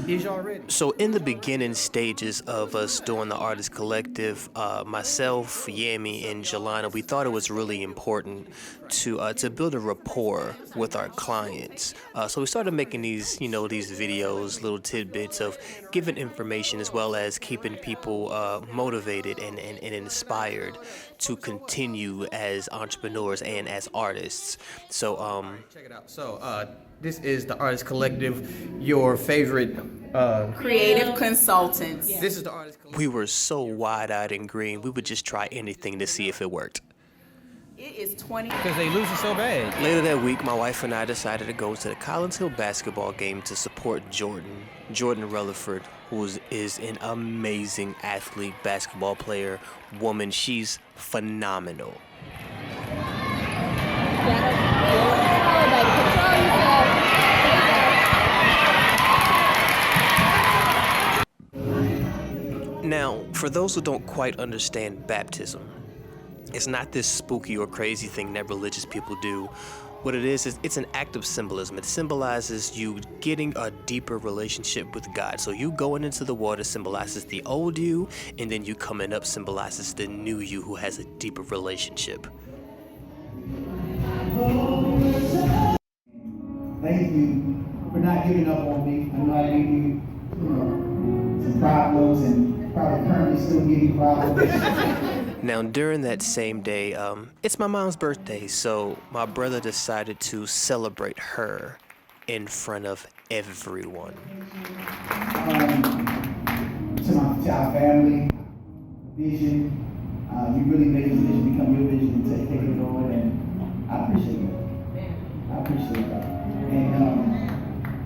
Is y'all ready? So in the beginning stages of us doing the Artist Collective, myself, Yami, and Jelana, we thought it was really important to build a rapport with our clients. So we started making these videos, little tidbits of giving information as well as keeping people motivated and inspired to continue as entrepreneurs and as artists. So check it out. So this is the Artist Collective, your favorite creative consultants. Yeah. This is the Artist Collective. We were so wide-eyed and green, we would just try anything to see if it worked. It is 20. Because they losing so bad. Later that week, my wife and I decided to go to the Collins Hill basketball game to support Jordan Rutherford, who is an amazing athlete, basketball player, woman. She's phenomenal. Now, for those who don't quite understand baptism, it's not this spooky or crazy thing that religious people do. What it is it's an act of symbolism. It symbolizes you getting a deeper relationship with God. So you going into the water symbolizes the old you, and then you coming up symbolizes the new you who has a deeper relationship. Thank you for not giving up on me. I know I gave you, some problems and probably currently still getting problems. Now, during that same day, it's my mom's birthday, so my brother decided to celebrate her in front of everyone. To our family, vision, you really made this vision become your vision and take it on, and I appreciate it. I appreciate that. And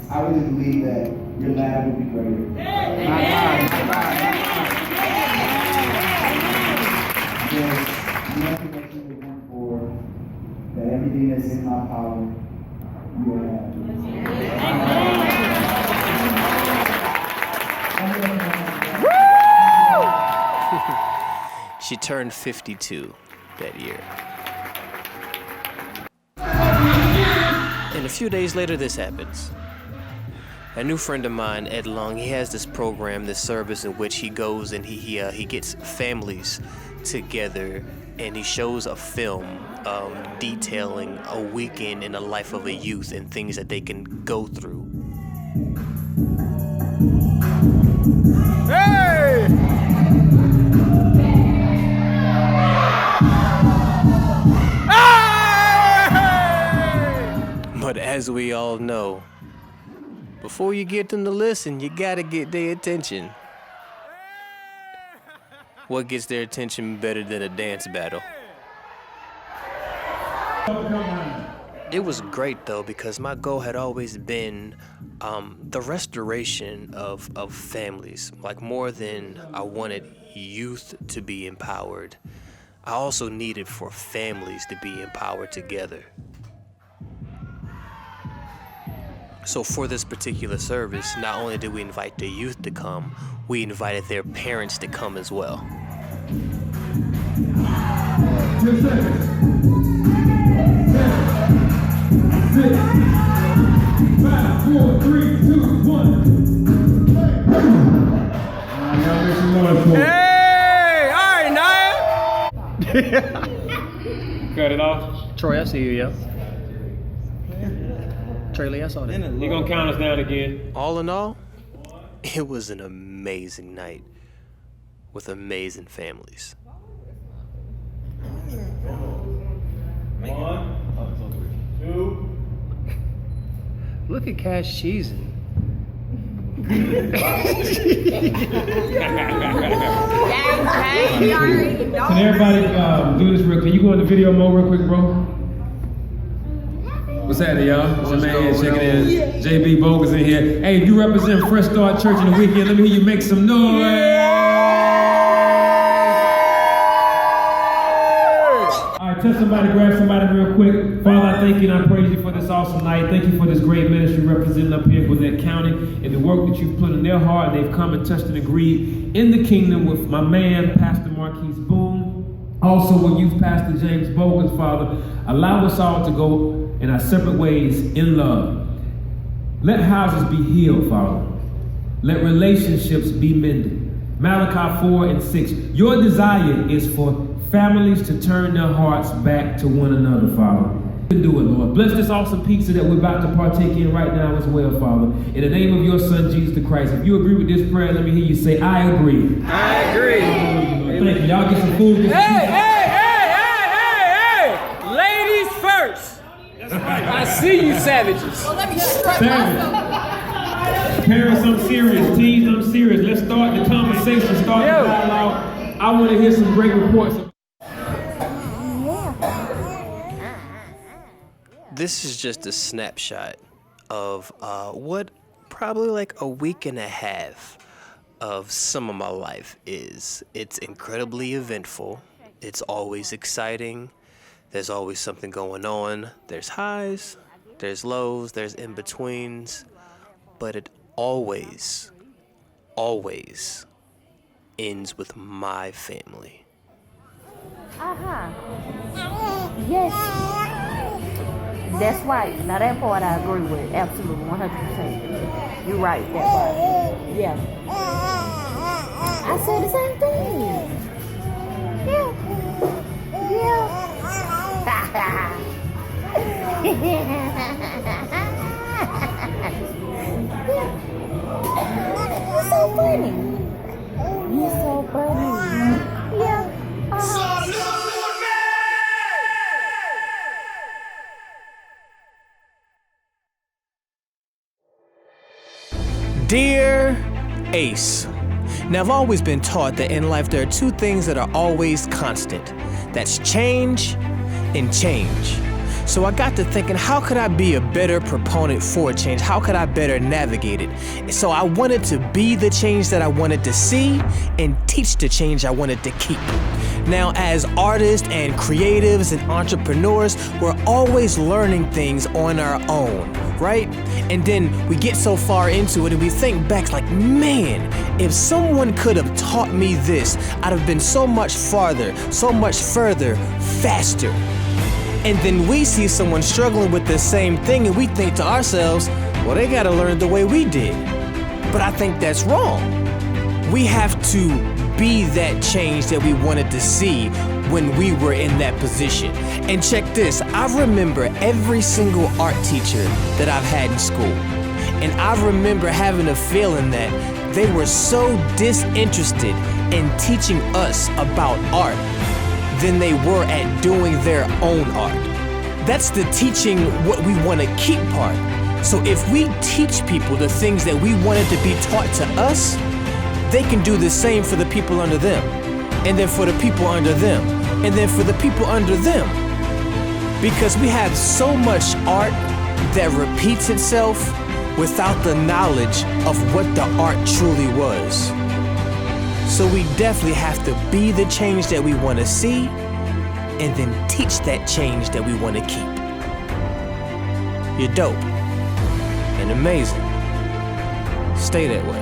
I really believe that your lab will be greater. There's nothing that you would want for, that everything that's in my power, you will have. She turned 52 that year. And a few days later, this happens. A new friend of mine, Ed Long, he has this program, this service in which he goes and he gets families together and he shows a film detailing a weekend in the life of a youth and things that they can go through. Hey! But as we all know, before you get them to listen, you gotta get their attention. What gets their attention better than a dance battle? It was great though, because my goal had always been the restoration of families. Like, more than I wanted youth to be empowered, I also needed for families to be empowered together. So for this particular service, not only did we invite the youth to come, we invited their parents to come as well. 10 seconds. 7, 6, 5, 4, 3, 2, 1. Y'all make some noise for it. Hey! All right, Naya! Cut it off. Troy, I see you, yo. Trey, I saw that. He gonna count us down again. All in all, it was an amazing night with amazing families. 1, 2. Look at Cash cheesing. Can everybody do this real quick? Can you go into video mode real quick, bro? What's happening, y'all? It's your man here, checking in. JB Bogans in here. Hey, if you represent Fresh Start Church in the weekend, let me hear you make some noise. All right, tell somebody, grab somebody real quick. Father, I thank you and I praise you for this awesome night. Thank you for this great ministry representing up here in Gwinnett County and the work that you've put in their heart. They've come and touched and agreed in the kingdom with my man, Pastor Marquise Boone. Also with youth Pastor James Bogans, Father. Allow us all to go in our separate ways in love. Let houses be healed, Father. Let relationships be mended. Malachi 4 and 6. Your desire is for families to turn their hearts back to one another, Father. You can do it, Lord. Bless this awesome pizza that we're about to partake in right now as well, Father. In the name of your Son, Jesus the Christ. If you agree with this prayer, let me hear you say, I agree. I agree. Thank you. Y'all get some food. Get some Hey! Ladies first. That's right. I see you savages. Well, let me strut myself. Parents, I'm serious. Teens, I'm serious. Let's start the conversation, start the dialogue. I want to hear some great reports. This is just a snapshot of what probably like a week and a half of some of my life is. It's incredibly eventful. It's always exciting. There's always something going on. There's highs, there's lows, there's in-betweens, but it always ends with my family. Yes. That's right. Now that part I agree with. Absolutely, 100%. You're right, that part. Yeah. I said the same thing. You're so funny. You're so funny. Yeah. Dear Ace, now I've always been taught that in life there are two things that are always constant. That's change and change. So I got to thinking, how could I be a better proponent for change? How could I better navigate it? So I wanted to be the change that I wanted to see and teach the change I wanted to keep. Now, as artists and creatives and entrepreneurs, we're always learning things on our own, right? And then we get so far into it and we think back like, man, if someone could have taught me this, I'd have been so much farther, so much further, faster. And then we see someone struggling with the same thing and we think to ourselves, well, they gotta learn the way we did. But I think that's wrong. We have to be that change that we wanted to see when we were in that position. And check this, I remember every single art teacher that I've had in school. And I remember having a feeling that they were so disinterested in teaching us about art than they were at doing their own art. That's the teaching what we want to keep part. So if we teach people the things that we wanted to be taught to us, they can do the same for the people under them, and then for the people under them, and then for the people under them. Because we have so much art that repeats itself without the knowledge of what the art truly was. So we definitely have to be the change that we want to see and then teach that change that we want to keep. You're dope and amazing. Stay that way.